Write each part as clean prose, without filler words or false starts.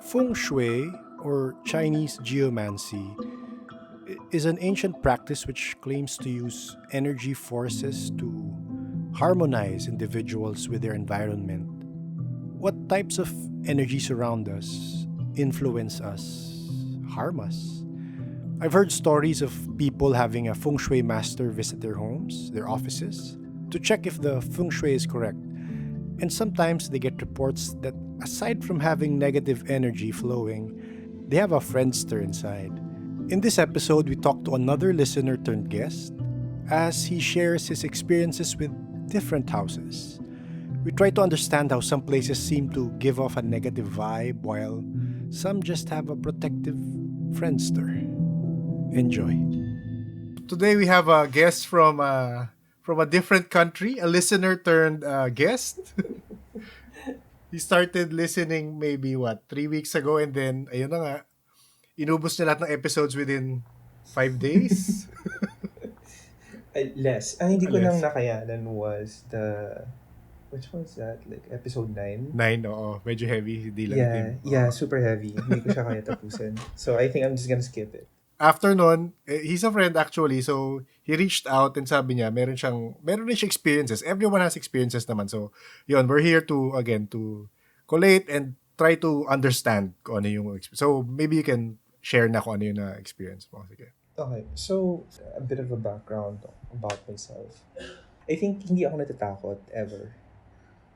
Feng Shui, or Chinese geomancy, is an ancient practice which claims to use energy forces to harmonize individuals with their environment. What types of energy surround us, influence us, harm us? I've heard stories of people having a feng shui master visit their homes, their offices, to check if the feng shui is correct. And sometimes they get reports that aside from having negative energy flowing, they have a friendster inside. In this episode, we talk to another listener turned guest as he shares his experiences with different houses. We try to understand how some places seem to give off a negative vibe while some just have a protective friendster. Enjoy. Today we have a guest from a different country, a listener turned guest. He started listening maybe 3 weeks ago, and then ayun na nga, inubos niya lahat ng episodes within 5 days. Less. Ang hindi ko Less. nang nakayanan was which was that? Like episode 9? 9, oo. Medyo heavy. Hindi lang Yeah, team. yeah, super heavy. Hindi ko siya kaya tapusin. So I think I'm just gonna skip it. After nun, he's a friend actually, so he reached out and sabi niya, meron rin siyang experiences. Everyone has experiences naman. So, yun, we're here to collate and try to understand kung ano yung experience. So, maybe you can share na kung ano yung experience mo. Sige. Okay, so a bit of a background about myself. I think hindi ako natatakot ever.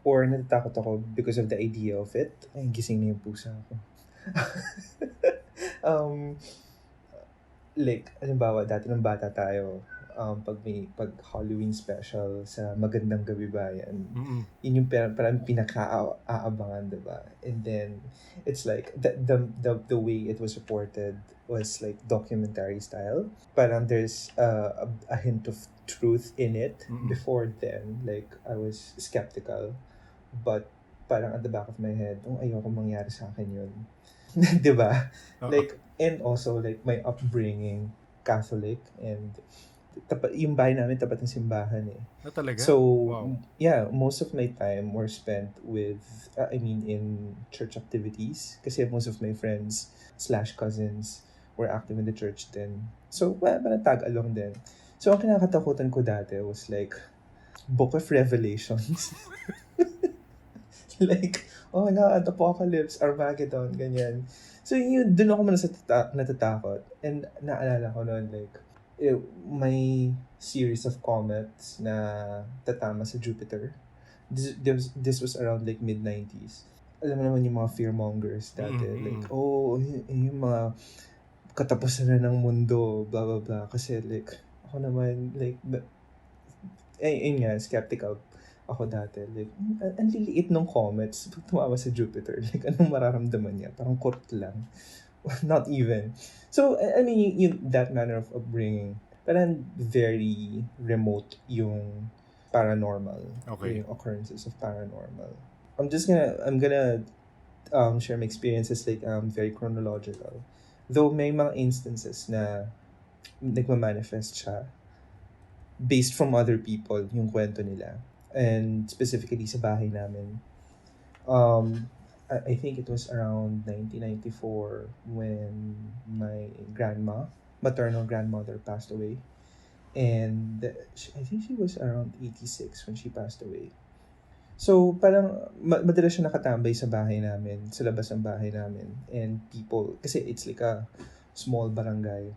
Or natatakot ako because of the idea of it. Ay, gising na yung pusa ko. Like, halimbawa, dati nung bata tayo, pag Halloween special sa Magandang Gabi Bayan, yun yung parang pinaka-aabangan, diba? And then, it's like, the way it was reported was like documentary style. Parang there's a hint of truth in it. Before then, like, I was skeptical. But, parang at the back of my head, ayoko mangyari sa akin yun. Diba? Like, and also like my upbringing Catholic, and yung bahay namin tapat ng simbahan eh. Talaga? So Wow. yeah, most of my time were spent with in church activities kasi most of my friends / cousins were active in the church then. So parang tag along din. So ang kinakatakutan ko dati was like Book of Revelations. Like, oh no, apocalypse, Armageddon, ganyan. So yun, dun ako muna natatakot. And naalala ko noon, like, may series of comets na tatama sa Jupiter. This was around like mid-90s. Alam mo naman yung mga fearmongers dati. Like, yung mga katapusan na ng mundo, blah, blah, blah. Kasi like, ako naman, like, yun nga, skeptical ako dati. Like, ang liliit ng comets pag tumama sa Jupiter. Like, anong mararamdaman niya? Parang kurot lang. Not even. So, I mean, that manner of upbringing, parang very remote yung paranormal. Okay. Yung occurrences of paranormal. I'm gonna share my experiences like very chronological. Though may mga instances na nagmamanifest siya based from other people, yung kwento nila. And specifically sa bahay namin. I think it was around 1994 when my maternal grandmother passed away. And I think she was around 86 when she passed away. So parang madalas siya nakatambay sa bahay namin, sa labas ng bahay namin. And people, kasi it's like a small barangay,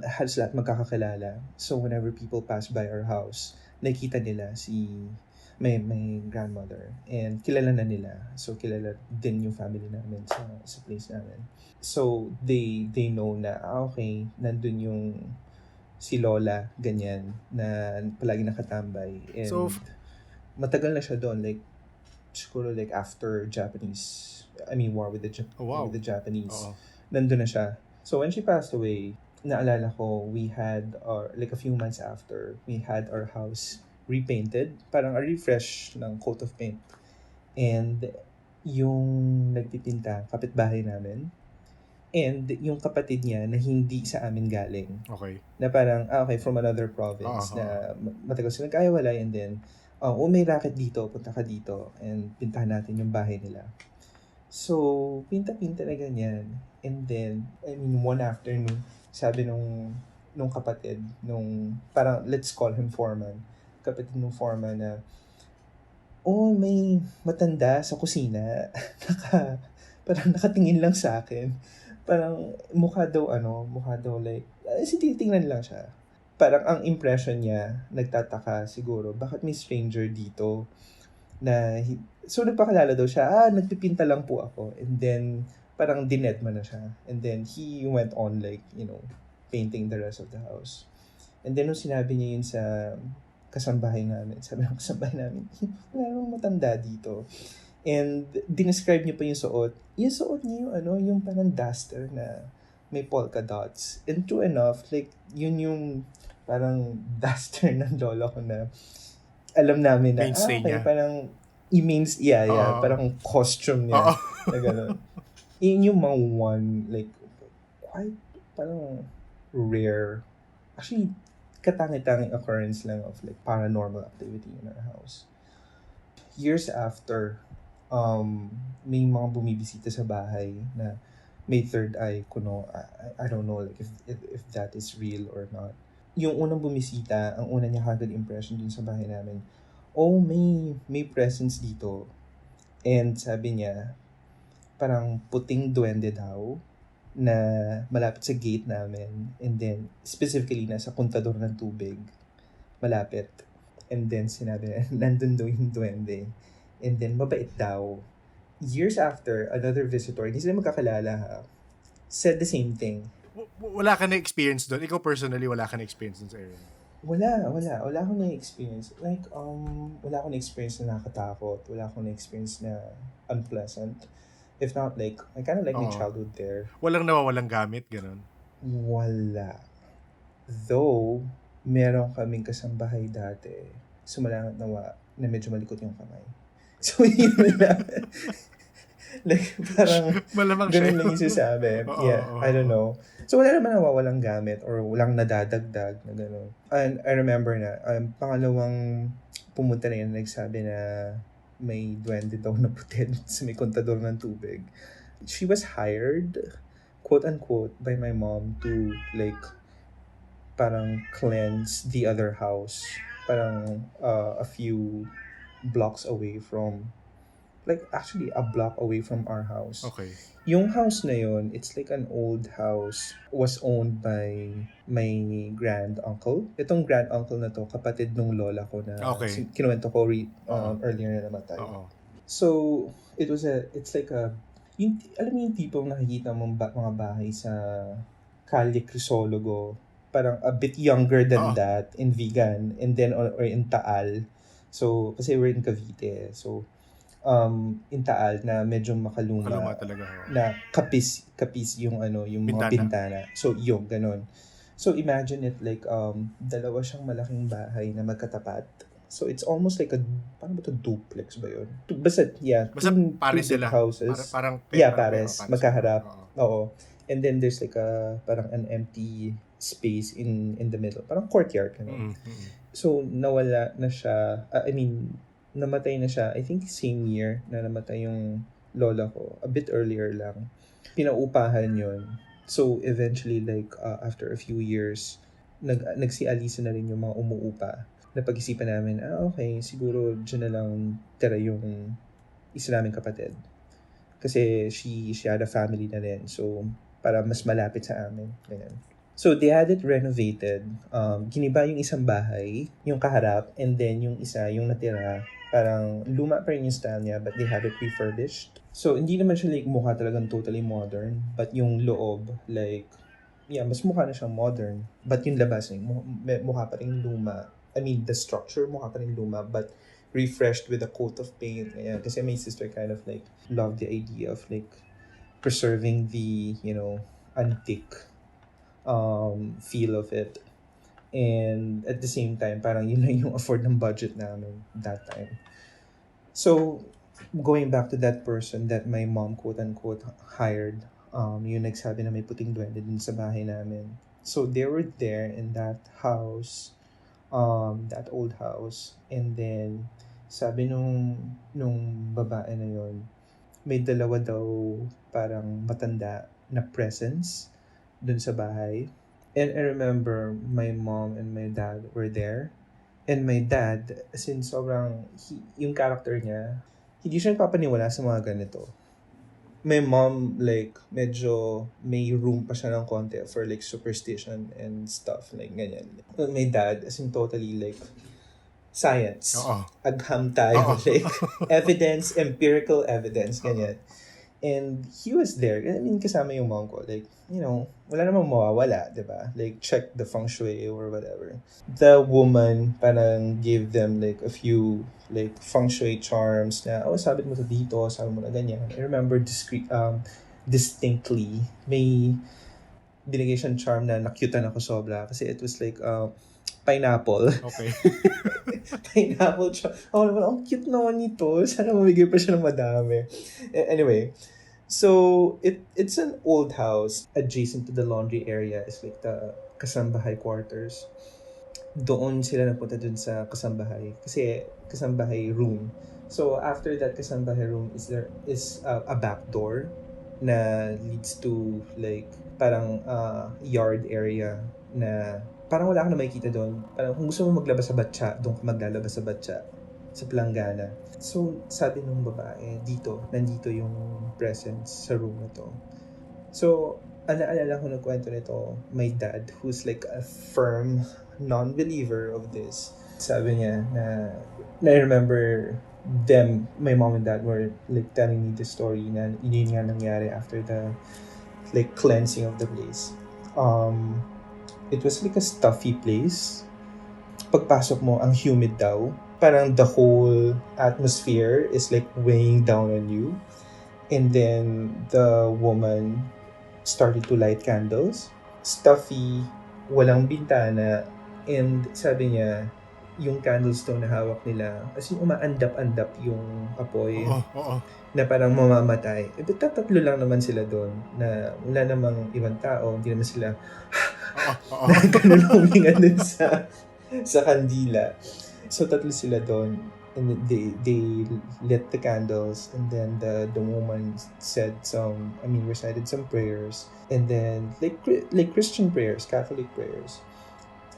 halos lahat magkakakilala. So whenever people pass by our house, nakita nila my grandmother, and kilala na nila. So kilala din yung family namin sa place namin. So they know na okay, nandun yung si Lola, ganyan, na palagi nakatambay. And So, matagal na siya doon, like siguro like after war with the with the Japanese. Nandun na siya. So when she passed away, naalala ko, we had like a few months after, we had our house repainted, parang a refresh ng coat of paint. And yung nagpipinta, kapitbahay namin, and yung kapatid niya na hindi sa amin galing. Okay. Na parang, okay, from another province, na matagal sila nagkaiwalay, and then, may racket dito, punta ka dito, and pintahan natin yung bahay nila. So, pinta-pinta na ganyan. And then, I mean, one afternoon, sabi nung kapatid, nung, parang, let's call him foreman. Kapatid nung foreman na, oh, may matanda sa kusina. Parang nakatingin lang sa akin. Parang, mukha daw like, titingnan lang siya. Parang ang impression niya, nagtataka siguro, bakit may stranger dito? So nagpakilala daw siya, nagpipinta lang po ako. And then, parang dinedma na siya. And then, he went on like, painting the rest of the house. And then, nung sinabi niya yun sa kasambahay namin, sabi ng kasambahay namin, wala namang matanda dito. And, dinescribe niya pa yung suot. Yung suot niya yung parang duster na may polka dots. And true enough, like, yun yung parang duster ng lola ko na alam namin na, Mainstay okay, niya. parang, it means, yeah, Oo. parang costume Oo. niya, na gano'n. Yun yung mga one, like, quite, parang, rare, actually, katangi-tanging occurrence lang of, like, paranormal activity in our house. Years after, may mga bumibisita sa bahay na may third eye kuno. I don't know like if that is real or not. Yung unang bumisita, ang una niya kagad impression dun sa bahay namin, oh, may presence dito. And sabi niya, parang puting duwende daw na malapit sa gate namin. And then, specifically, nasa kontador ng tubig. Malapit. And then, sinabi na, nandun daw yung duwende. And then, mabait daw. Years after, another visitor, hindi sila magkakalala ha, said the same thing. Wala ka na experience doon? Ikaw personally, wala ka na experience doon sa area? Wala akong na-experience. Like, wala akong na-experience na nakatakot. Wala akong na-experience na unpleasant. If not, like, I kind of like my Oo. childhood there. Walang nawawalang gamit, ganun. Wala. Though, meron kaming kasambahay dati, sumalangat nawa, na medyo malikot yung kamay. So, yun lang. Like, parang, Malamang siya. ganun lang yung sinasabi. Oo, Yeah, oo, I don't oo. know. So, wala naman nawawalang gamit or walang nadadagdag na gano'n. And I remember na, pangalawang pumunta na yun, nagsabi na may duwende daw na puti sa may kontador ng tubig. She was hired, quote-unquote, by my mom to, like, parang cleanse the other house. Parang a few blocks away from, like, actually a block away from our house. Okay. Yung house na yun, it's like an old house, was owned by my grand uncle. Itong grand uncle na to, kapatid nung lola ko na Okay. kinuwento ko Oo. earlier na namatay. Oo. So, it's like alam mo yung tipong nakikita mong mga bahay sa Calle Crisologo, parang a bit younger than Oo. that in Vigan, and then or in Taal. So, kasi we're in Cavite. So, in Taal na medyo Kaluma makaluma, talaga. Oo. na kapis yung yung mga Bintana. bintana. So, yung ganun. So, imagine it like dalawa siyang malaking bahay na magkatapat. So, it's almost like paano ba to, duplex ba yun? Basta, yeah, Basta two pare big sila. houses. Parang Yeah, parang pares, pares sila. magkaharap. Oo. Oo. And then there's like parang an empty space in the middle. Parang courtyard, ganun. Mm-mm. So, nawala na siya. I mean, namatay na siya. I think same year na namatay yung lola ko. A bit earlier lang. Pinaupahan yun. So, eventually, like, after a few years, nagsialisa na rin yung mga umuupa. Napag-isipan namin, okay, siguro dyan na lang tira yung isa naming kapatid. Kasi she had a family na rin. So, para mas malapit sa amin. Ganyan. So, they had it renovated. Giniba yung isang bahay, yung kaharap, and then yung isa, yung natira, parang luma pa rin yung style niya, but they have it refurbished. So, hindi naman siya like mukha talagang totally modern, but yung loob, like, yeah, mas mukha na siyang modern. But yung labas, mukha pa rin luma. I mean, the structure mukha pa rin luma, but refreshed with a coat of paint. Ayan. Kasi my sister kind of like loved the idea of like preserving the, antique feel of it. And at the same time, parang yun lang yung afford ng budget namin that time. So, going back to that person that my mom quote-unquote hired, yung nagsabi na may puting duwende dun sa bahay namin. So, they were there in that house, that old house. And then, sabi nung babae na yon, may dalawa daw parang matanda na presence dun sa bahay. And I remember my mom and my dad were there. And my dad, since sobrang, yung character niya, hindi siya nagpapaniwala sa mga ganito. My mom, like, medyo may room pa siya ng konti for, like, superstition and stuff, like, ganyan. My dad, as in totally, like, science. Oo. Agham tayo, Oo. like, evidence, empirical evidence, ganyan. And he was there. I mean, kasama yung mom ko. Like, wala namang mawawala, di ba? Like, check the Feng Shui or whatever. The woman parang gave them like a few like Feng Shui charms na, sabit mo to dito, sabi mo na ganyan. I remember distinctly, may binigay siyang charm na nakyutan ako sobra. Kasi it was like, pineapple. Okay. Pineapple charm. Ako naman, ang cute naman nito. Sana mamigay pa siya ng madami. Anyway, so it's an old house adjacent to the laundry area. It's like the kasambahay quarters. Doon sila napunta dun sa kasambahay kasi kasambahay room. So after that kasambahay room is a back door na leads to like parang yard area na parang wala ka na makikita doon. Parang kung gusto mo maglabas sa batya, doon ka maglalabas sa batya sa planggana. So sabi nung babae, nandito yung presence sa room na to. So, naalala ko ng kwento nito, my dad, who's like a firm non-believer of this, sabi niya na I remember them, my mom and dad were like telling me the story na yun nga nangyari after the like cleansing of the place. It was like a stuffy place. Pagpasok mo, ang humid daw. Parang the whole atmosphere is like weighing down on you. And then the woman started to light candles. Stuffy, walang bintana, and sabi niya, yung candles daw na hawak nila, as in umaandap-andap yung apoy Oo. na parang mamamatay. But tatlo lang naman sila doon na wala namang ibang tao, hindi naman sila Oo. na ganun huminga dun sa kandila. So tatlo sila doon, and they lit the candles, and then the woman recited some prayers, and then like Christian prayers, Catholic prayers.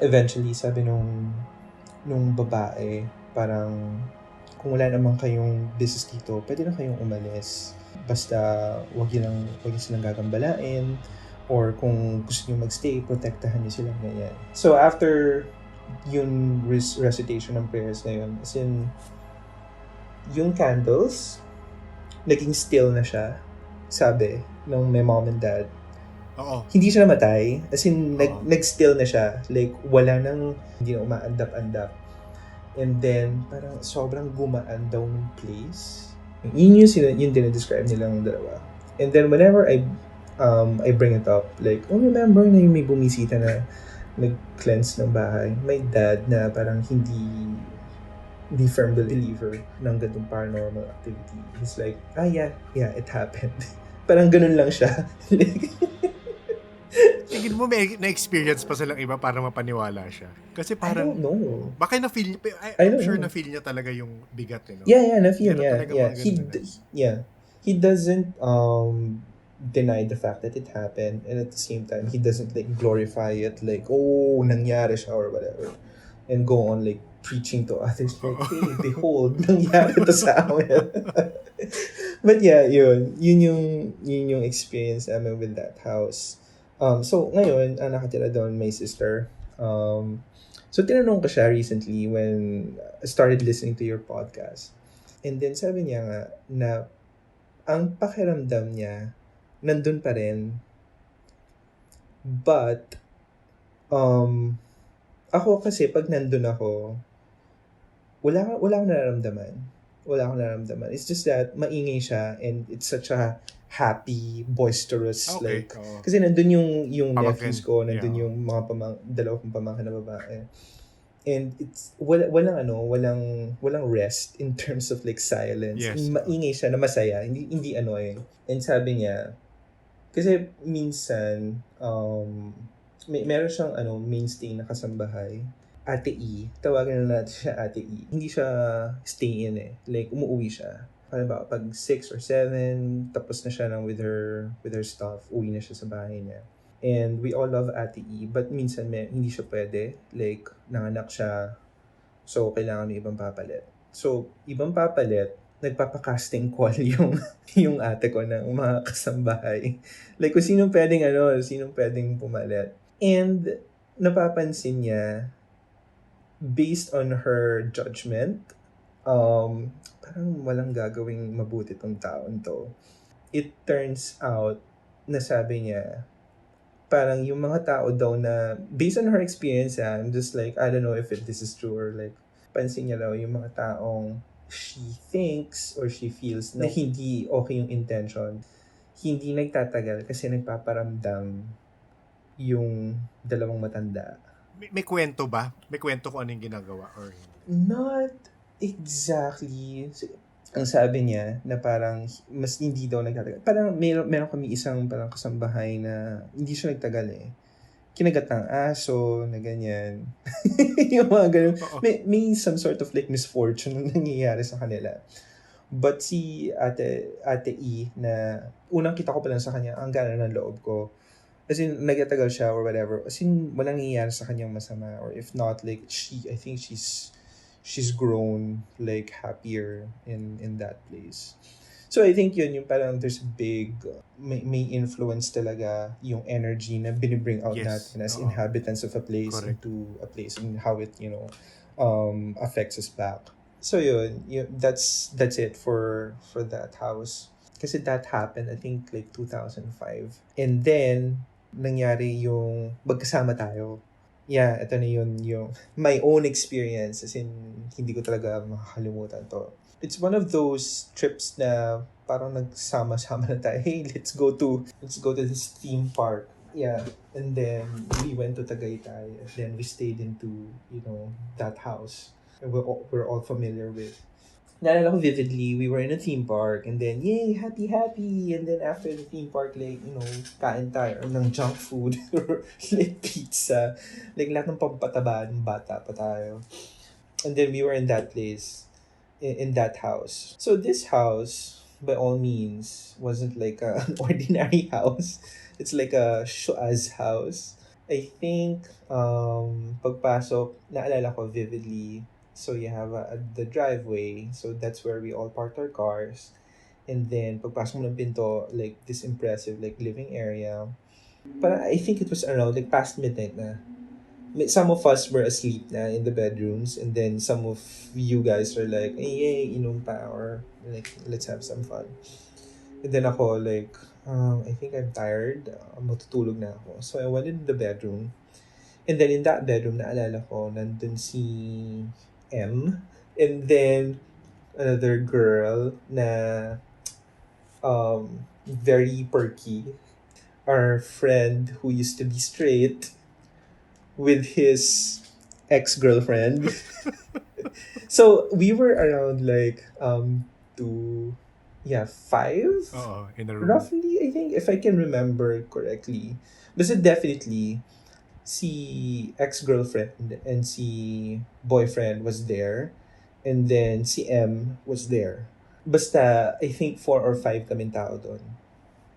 Eventually sabi nung babae, parang kung wala naman kayong business dito, pwede na kayong umalis. Basta wag niyo silang gagambalain, or kung gusto niyo magstay, protektahan niyo sila, ganyan. So after yung recitation ng prayers na yun, as in, yung candles, naging still na siya, sabi ng my mom and dad. Oo. Hindi siya namatay, as in, Oo. nag-still na siya. Like, wala nang, hindi na umaandap-andap. And then, parang sobrang gumaan daw ng place. Yun yung dinadescribe nilang dalawa. And then, whenever I bring it up, like, remember na yung may bumisita na nag-cleanse ng bahay. My dad na parang hindi firm believer ng ganitong paranormal activity. He's like, yeah, it happened. Parang ganun lang siya. Like, Tingin mo may na-experience pa silang iba para mapaniwala siya? Kasi I parang, don't know. baka na-feel niya, I I'm don't sure know. na-feel niya talaga yung bigat, no? Yeah, na-feel Meron niya. talaga Yeah, mga ganun. he doesn't deny the fact that it happened, and at the same time, he doesn't like glorify it like, oh, nangyari siya or whatever, and go on like preaching to others like, hey, behold, nangyari to sa amin. But yeah, yun yung experience namin with that house. So ngayon, nakatira doon may sister. So tinanong ko siya recently when I started listening to your podcast. And then sabi niya nga na ang pakiramdam niya nandun pa rin. But ako kasi pag nandun ako, wala akong nararamdaman. It's just that maingay siya, and it's such a happy, boisterous, Okay, like, oo. kasi nandun yung Pamangkin. nephews ko, nandun Yeah. yung mga dalawa kong pamangkin na babae. And it's walang rest in terms of like silence. Yes. Maingay siya na masaya, hindi annoying. And sabi niya, kasi minsan meron siyang mainstay na kasambahay, Ate E. Tawagan na natin siya Ate E. Hindi siya stay in like umuwi siya. Ano ba, pag 6 or 7, tapos na siya lang with her stuff, uwi na siya sa bahay niya. And we all love Ate E, but minsan hindi siya pwede. Like, nanganak siya, so kailangan may ibang papalit. So, ibang papalit, nagpapa-casting call yung ate ko ng mga kasambahay. Like, kung sinong pwedeng pumalit. And, napapansin niya, based on her judgment, parang walang gagawing mabuti tong taon to. It turns out, nasabi niya, parang yung mga tao daw na, based on her experience, I'm just like, I don't know if this is true or like, pansin niya daw yung mga taong she thinks or she feels na hindi okay yung intention, hindi nagtatagal kasi nagpaparamdam yung dalawang matanda. May kwento ba? May kwento kung ano yung ginagawa or hindi? Not exactly. Ang sabi niya na parang mas hindi daw nagtatagal. Parang meron kami isang parang kasambahay na hindi siya nagtagal eh. Kinagat ng aso, na ganyan. Yung mga ganun. Oo. May some sort of like misfortune na nangyayari sa kanila. But si ate E na unang kita ko pa lang sa kanya, ang gana ng loob ko. As in, nagtatagal siya or whatever. As in, walang nangyayari sa kanyang masama. Or if not, like, I think she's grown, like, happier in that place. So, I think yun, yung parang there's a big, may influence talaga yung energy na binibring out Yes. natin as Oo. inhabitants of a place Correct. into a place and how it, affects us back. So, yun that's it for that house. Kasi that happened, I think, like 2005. And then, nangyari yung magkasama tayo. Yeah, ito na yung my own experience. As in, hindi ko talaga makakalimutan to. It's one of those trips na parang nagsama-sama na tayo. Hey, let's go to this theme park. Yeah, and then we went to Tagaytay. And then we stayed into, that house. And we're all familiar with. Naalala ko vividly, we were in a theme park, and then, yay, happy, happy! And then after the theme park, like, kain tayo ng junk food, or like pizza. Like, lahat ng pampataba ng bata pa tayo. And then we were in that place, in that house. So this house, by all means, wasn't like an ordinary house. It's like a shuaz house. I think, pagpasok, naalala ko vividly, so you have the driveway, so that's where we all parked our cars. And then, pagpasok mo ng pinto, like, this impressive, like, living area. But I think it was around, like, past midnight na. Some of us were asleep na in the bedrooms, and then some of you guys are like, hey, yay, inom pa, or, like, let's have some fun. And then ako, like, I think I'm tired, matutulog na ako. So, I went in the bedroom. And then in that bedroom, naalala ko, nandun si M. And then, another girl na very perky. Our friend who used to be straight with his ex-girlfriend. So, we were around like 5? Oo, in a room. Roughly, I think, if I can remember correctly. Basta definitely, si ex-girlfriend and si boyfriend was there. And then si M was there. Basta, I think 4 or 5 kaming tao doon.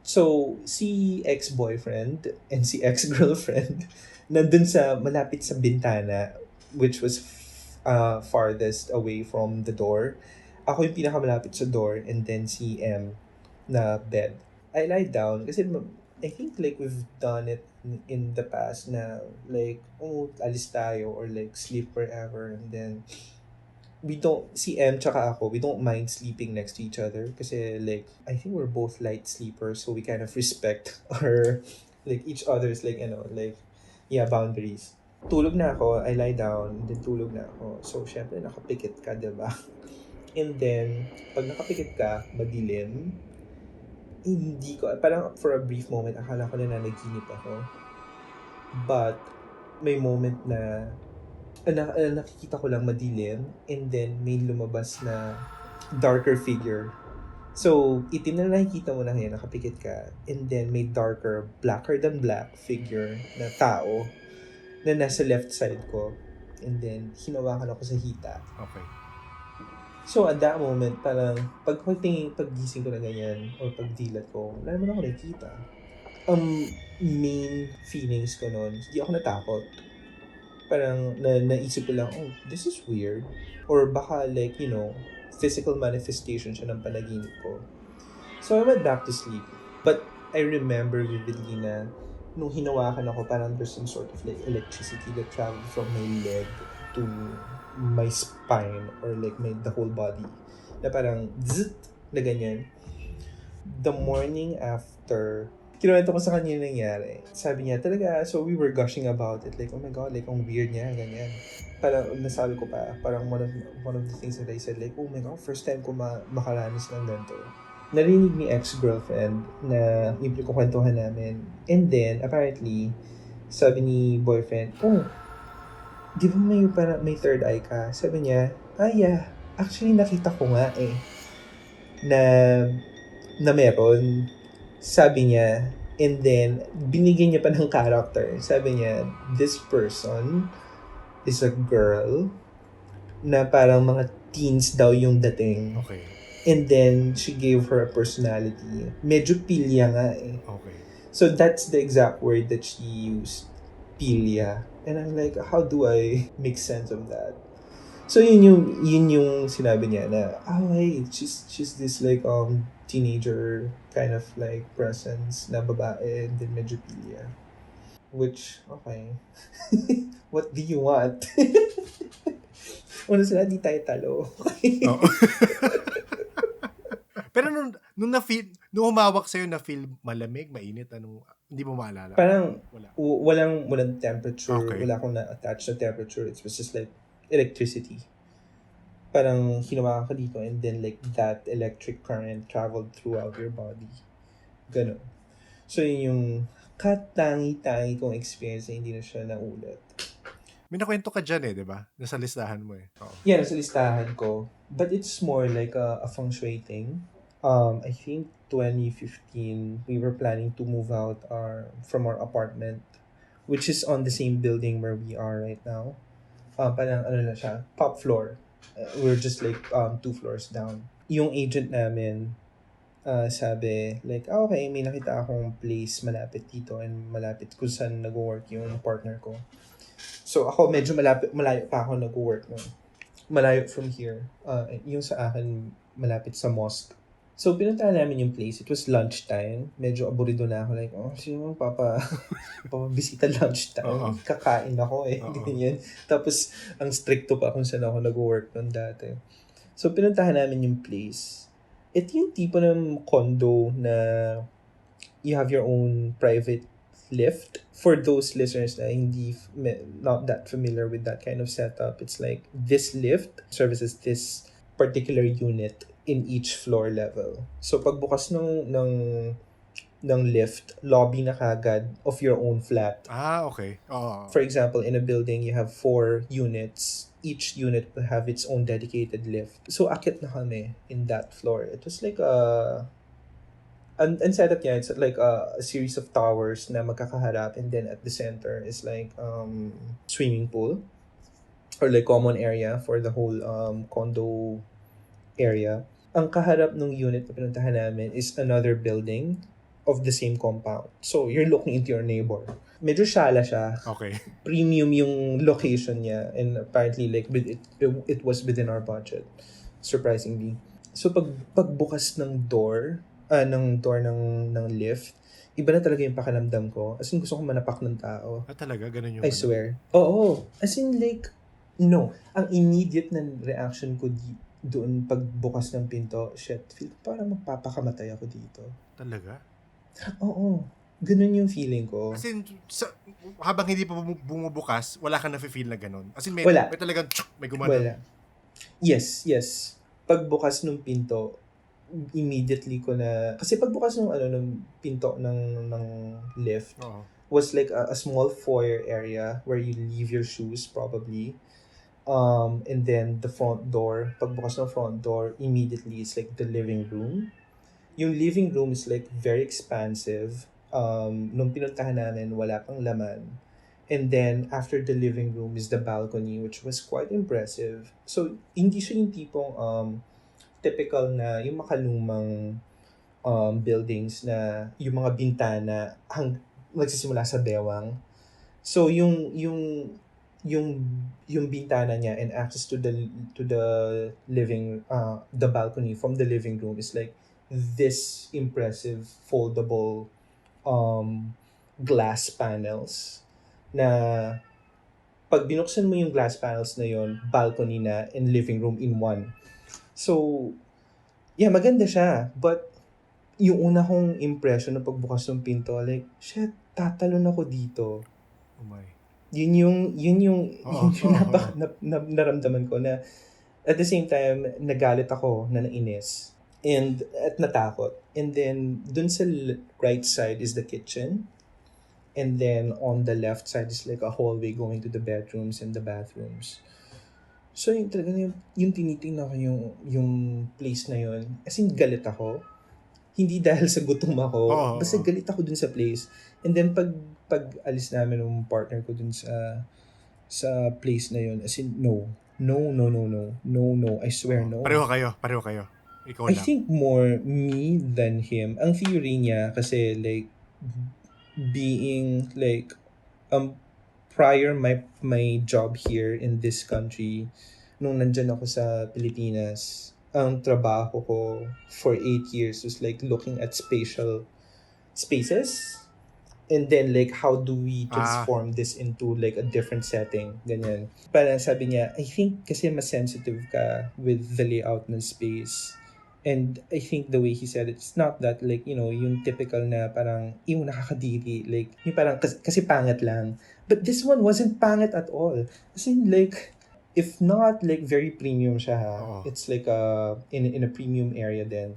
So, si ex-boyfriend and si ex-girlfriend nandun sa malapit sa bintana, which was farthest away from the door. Ako yung pinakamalapit sa door, and then si M na bed. I lie down kasi I think like we've done it in the past na like, alis tayo or like sleep wherever, and then si M tsaka ako, we don't mind sleeping next to each other kasi like, I think we're both light sleepers, so we kind of respect our, like, each other's like, boundaries. Tulog na ako, I lie down, then tulog na ako. So, syempre, nakapikit ka, diba? And then, pag nakapikit ka, madilim, hindi ko, parang for a brief moment, akala ko na nanaginip ako. But, may moment na nakikita ko lang madilim, and then may lumabas na darker figure. So, itim na nakikita mo na ngayon, nakapikit ka, and then may darker, blacker than black figure na tao na nasa left side ko. And then, hinawakan ako sa hita. Okay. So at that moment, parang paggising ko na ganyan, or pagdilat ko, wala naman ako nakikita. Main feelings ko nun, hindi ako natakot. Parang naisip ko lang, oh, this is weird. Or baka like, physical manifestation siya ng panaginip ko. So I went back to sleep. But I remember vividly na nung hinawakan ako, parang there's some sort of like electricity that traveled from my leg to my spine, or like the whole body. Na parang zzzt, na ganyan. The morning after, kinuwento ko sa kanya yung nangyari. Sabi niya, talaga, so we were gushing about it. Like, oh my God, like, ang weird niya, ganyan. Parang, nasabi ko pa, parang one of the things that I said, like, oh my God, first time ko makaranas ng ganito. Narinig ni ex-girlfriend na yung pinagkukwentuhan namin. And then, apparently, sabi ni boyfriend, oh, di ba may third eye ka? Sabi niya, yeah. Actually, nakita ko nga eh. Na meron. Sabi niya, and then, binigyan niya pa ng character. Sabi niya, this person is a girl na parang mga teens daw yung dating. Okay. And then, she gave her a personality. Medyo pilya nga eh. Okay. So, that's the exact word that she used. Pilya. And I'm like, how do I make sense of that? So, yun yung sinabi niya na, hey, she's this like, teenager kind of like presence na babae, and then medyo pilya. Which, okay. What do you want? Una sila, di tayo talo. Oo. Pero nung humawak sa'yo, na-feel malamig, mainit, hindi mo maalala? Parang, Wala. walang temperature, Okay. wala akong na-attach na temperature. It was just like electricity. Parang hinawakan ka dito, and then like that electric current traveled throughout your body. Ganun. So yun yung katangi-tangi kong experience na hindi na siya naulit. May nakwento ka dyan di ba? Nasa listahan mo Oo. Yeah, nasa listahan ko. But it's more like a Feng Shui thing. I think 2015, we were planning to move out from our apartment, which is on the same building where we are right now. Parang ano na siya, top floor. We're just like 2 floors down. Yung agent namin, sabi, like, okay, may nakita akong place malapit dito, and malapit kung saan nag-work yung partner ko. So ako medyo malayo pa ako nag-work nun. Malayo from here. Yung sa akin, malapit sa mosque. So, pinuntahan namin yung place. It was lunchtime. Medyo aburido na ako. Like, sino papabisita lunchtime? Oo. Kakain ako eh. Oo. Ganyan. Tapos, ang stricto pa kung saan ako nag-work nun dati. So, pinuntahan namin yung place. Ito yung tipo ng condo na you have your own private lift. For those listeners na not that familiar with that kind of setup, it's like this lift services this particular unit in each floor level. So pagbukas ng lift, lobby na kagad of your own flat. Okay. Oo. For example, in a building, you have 4 units. Each unit will have its own dedicated lift. So akit na kami in that floor. It was like and setup niya, it's like a series of towers na magkakaharap, and then at the center is like swimming pool, or like common area for the whole condo area. Ang kaharap ng unit na pinuntahan namin is another building of the same compound. So, you're looking into your neighbor. Medyo shala siya. Okay. Premium yung location niya, and apparently like it was within our budget, surprisingly. So pagbukas ng door ng lift, iba na talaga yung pakiramdam ko. As in, gusto kong manapak ng tao. Talaga? Ganun yung I swear. Oo. As in like, no. Ang immediate na reaction ko doon pagbukas ng pinto, shit, feel ko parang magpapakamatay ako dito. Talaga? Oo. Ganun yung feeling ko. As in, habang hindi pa bumubukas, wala kang nafe-feel na ganun? As in, may talagang, may gumana? Wala. Yes. Pagbukas ng pinto, immediately ko na, kasi pagbukas ng pinto ng lift, was like a small foyer area where you leave your shoes probably, and then the front door, pagbukas ng front door, immediately it's like the living room. Yung living room is like very expansive. Nung pinuntahan namin, wala pang laman. And then after the living room is the balcony, which was quite impressive. So hindi siya yung tipong typical na yung makalumang buildings na yung mga bintana nagsisimula sa bewang. So yung yung bintana niya and access to the the balcony from the living room is like this impressive foldable glass panels na pag binuksan mo yung glass panels na yon, balcony na and living room in one. So, yeah, maganda siya. But yung una kong impression na pagbukas ng pinto, like, shit, tatalon ako dito. Oh my. Yun yung Oo. naramdaman ko na at the same time, nagalit ako na nainis and at natakot. And then, dun sa right side is the kitchen. And then on the left side is like a hallway going to the bedrooms and the bathrooms. So yung talaga yung tinitingnan ko yung place na yun. As in, galit ako. Hindi dahil sa gutom ako. Basta Oo. galit ako dun sa place. And then pag alis namin ng partner ko dun sa place na yun, as in, no. No, no, no, no. No, no. I swear Oo. no. Pareho kayo. Pareho kayo. Ikaw I lang. think more me than him. Ang theory niya kasi like being like prior my job here in this country nung nandyan ako sa Pilipinas, ang trabaho ko for 8 years was like looking at spatial spaces and then like how do we Ah, transform this into like a different setting, ganyan. Parang sabi niya, I think kasi mas sensitive ka with the layout ng space. And I think the way he said it, it's not that like, yung typical na parang yung nakakadiri, like yung parang kasi pangit lang. But this one wasn't pangit at all. As in like, if not like very premium siya ha, oo. it's like in a premium area then.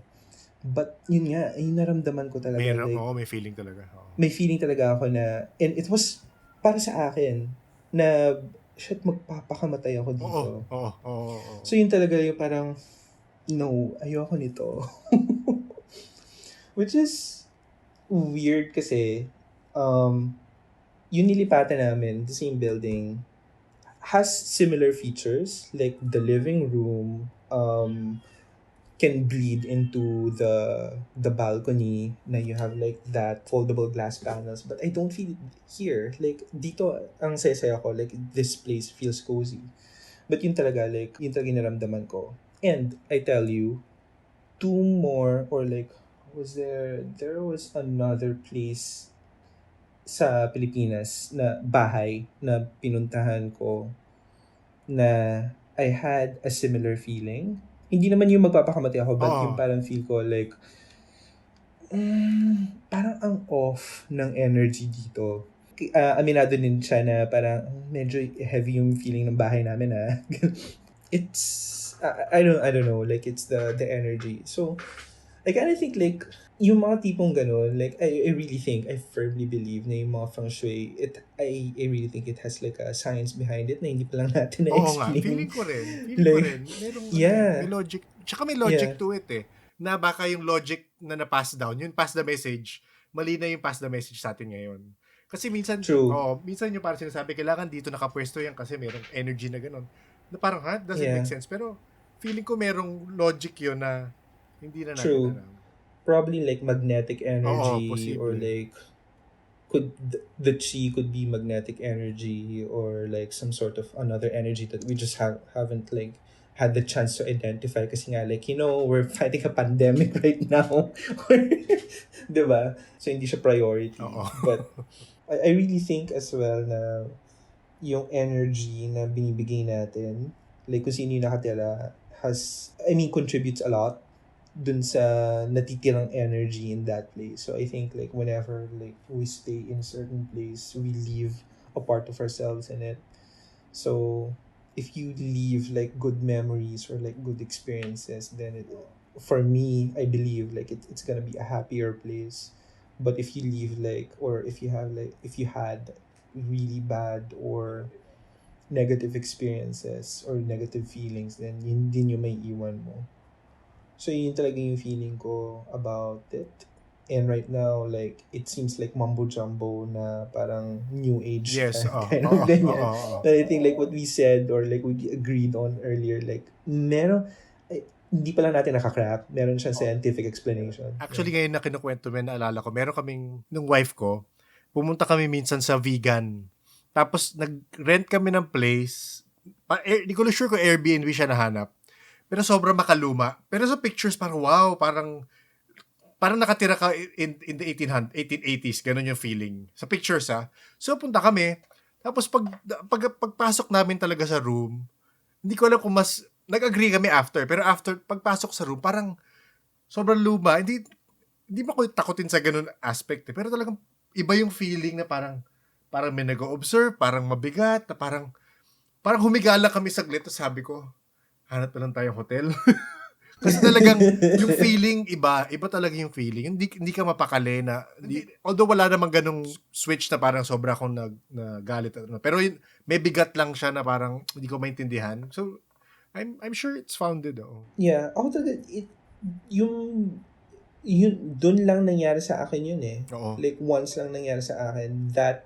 But yun nga, yung naramdaman ko talaga Meron, like oo, may feeling talaga. Oo. may feeling talaga ako na, and it was para sa akin, na, shit, magpapakamatay ako Oo, dito. oo, oo, oo. So yun talaga yung parang, no, ayoko nito. Which is weird kasi, yung nilipatan namin, the same building, has similar features, like the living room, can bleed into the balcony na you have like that foldable glass panels, but I don't feel it here. Like dito ang saya ko, like this place feels cozy, but yun talaga like yun talaga yung naramdaman ko. And I tell you, two more or like there was another place sa Pilipinas na bahay na pinuntahan ko na I had a similar feeling. Hindi naman yung magpapakamatay ako, but yung Oo. parang feel ko like, parang ang off ng energy dito. Aminado din siya na parang medyo heavy yung feeling ng bahay namin ha. It's, I don't know, like it's the energy. So, I kind of think like, yung mga tipong ganun, like, I really think, I firmly believe na yung mga feng shui, I really think it has like a science behind it na hindi pa lang natin Oo nga, na-explain. feeling ko rin. Feeling ko Like, rin. Merong ano eh, may yeah, logic. Tsaka may logic yeah, to it eh. Na baka yung logic na na-pass down, yung pass the message, mali na yung pass the message sa atin ngayon. Kasi minsan, true, minsan yung parang sinasabi, kailangan dito nakapwesto yan kasi merong energy na gano'n. Na parang, doesn't make yeah, sense. Pero, feeling ko merong logic yun na hindi na natin true. alam. Probably like magnetic Oo, energy or posible. like, the chi could be magnetic energy or like some sort of another energy that we just haven't like had the chance to identify kasi nga like we're fighting a pandemic right now. 'Di ba? So hindi siya priority, Oo. but I really think as well na yung energy na binibigay natin, like kung sino yung nakatira, contributes a lot dun sa natitirang energy in that place. So I think like whenever like we stay in a certain place, we leave a part of ourselves in it. So if you leave like good memories or like good experiences, then for me, I believe like it's gonna be a happier place. But if you leave like, or if you had really bad or negative experiences or negative feelings, then yun din yung may iwan mo. So yun talaga yung feeling ko about it. And right now, like, it seems like mumbo jumbo na parang new age Yes, kind of ganyan. oo. But I think like what we said or like we agreed on earlier, like meron, hindi pa lang natin nakakrack. Meron siyang scientific explanation. Actually, ngayon na kinukwento mo, naalala ko, meron kaming, nung wife ko, pumunta kami minsan sa vegan. Tapos, nag-rent kami ng place. Di ko na sure kung Airbnb siya nahanap. Pero sobrang makaluma. Pero sa pictures, parang wow, parang nakatira ka in the 1880s. Ganun yung feeling. Sa pictures, ha. So, punta kami. Tapos, pagpasok namin talaga sa room, hindi ko alam kung nag-agree kami after. Pero after, pagpasok sa room, parang sobrang luma. Hindi ba ko takutin sa ganun aspect, eh. Pero talagang iba yung feeling na parang may nag-o-observe, parang mabigat, na parang humiga lang kami saglit. Tapos sabi ko, hanap na lang tayong hotel. Kasi talagang yung feeling iba talaga yung feeling. Hindi ka mapakali na, although wala namang ganung switch na parang sobra akong nagalit. Pero may bigat lang siya na parang hindi ko maintindihan. So, I'm sure it's founded. Yeah, ako talaga, yung dun lang nangyari sa akin yun eh. Oo. Like once lang nangyari sa akin that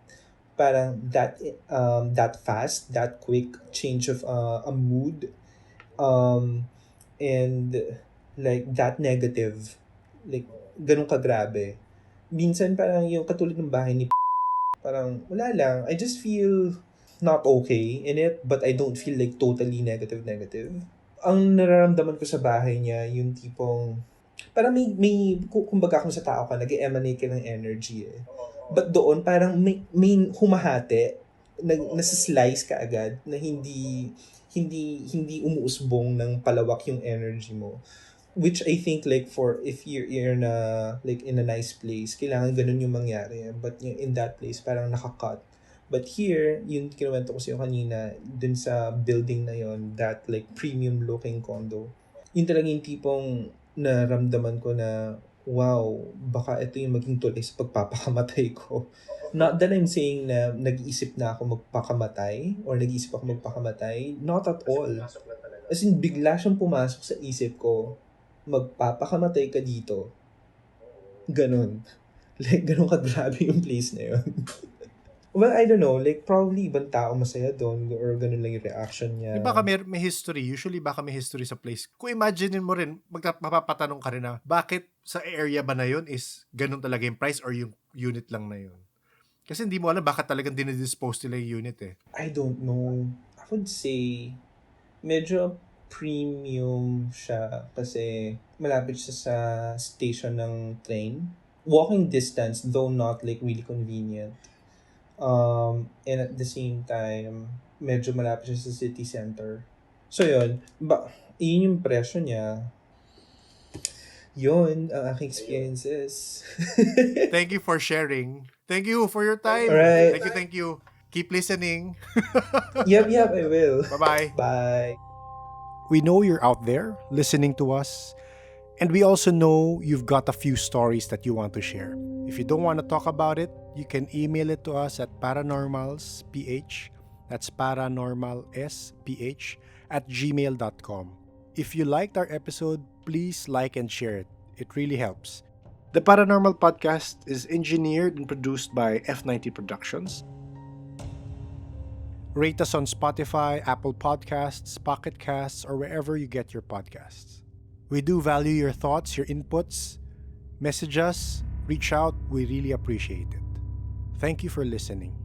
parang that fast, that quick change of a mood and like that negative, like ganun kagrabe. Minsan parang yung katulad ng bahay ni parang wala lang, I just feel not okay in it, but I don't feel like totally negative. Ang nararamdaman ko sa bahay niya, yung tipong, parang kumbaga kung sa tao ka, nag-emanate ka ng energy eh. But doon, parang may humahati, nasa-slice ka agad, na hindi umuusbong ng palawak yung energy mo. Which I think like for if you're in a nice place, kailangan ganun yung mangyari. But in that place, parang nakakat. But here, yung kinuwento ko sa'yo kanina, dun sa building na yon, that like premium looking condo, yun talaga yung tipong naramdaman ko na, wow, baka ito yung maging tulay sa pagpapakamatay ko. Not that I'm saying na nag-iisip na ako magpakamatay or nag-iisip ako magpakamatay. Not at all. As in, bigla siyang pumasok sa isip ko, magpapakamatay ka dito. Ganon. Like, ganon kagrabe yung place na yun. Well, I don't know. Like, probably ibang tao masaya doon or ganun lang yung reaction niya. Baka may history. Usually, baka may history sa place. Kung imagine mo rin, mapapatanong ka rin na, bakit sa area ba na yun is ganun talaga yung price or yung unit lang na yun? Kasi hindi mo alam, baka talagang dinidispose nila yung unit eh. I don't know. I would say, medyo premium siya kasi malapit siya sa station ng train. Walking distance, though not like really convenient. And at the same time, medyo malapit siya sa city center. So yun, yun yung presyo niya. Yun, ang aking experiences. Thank you for sharing. Thank you for your time. Alright. Thank you. Keep listening. Yep, I will. Bye-bye. Bye. We know you're out there listening to us, and we also know you've got a few stories that you want to share. If you don't want to talk about it, you can email it to us at paranormalsph, that's paranormalsph@gmail.com. If you liked our episode, please like and share it. It really helps. The Paranormal Podcast is engineered and produced by F90 Productions. Rate us on Spotify, Apple Podcasts, Pocket Casts, or wherever you get your podcasts. We do value your thoughts, your inputs. Message us, reach out, we really appreciate it. Thank you for listening.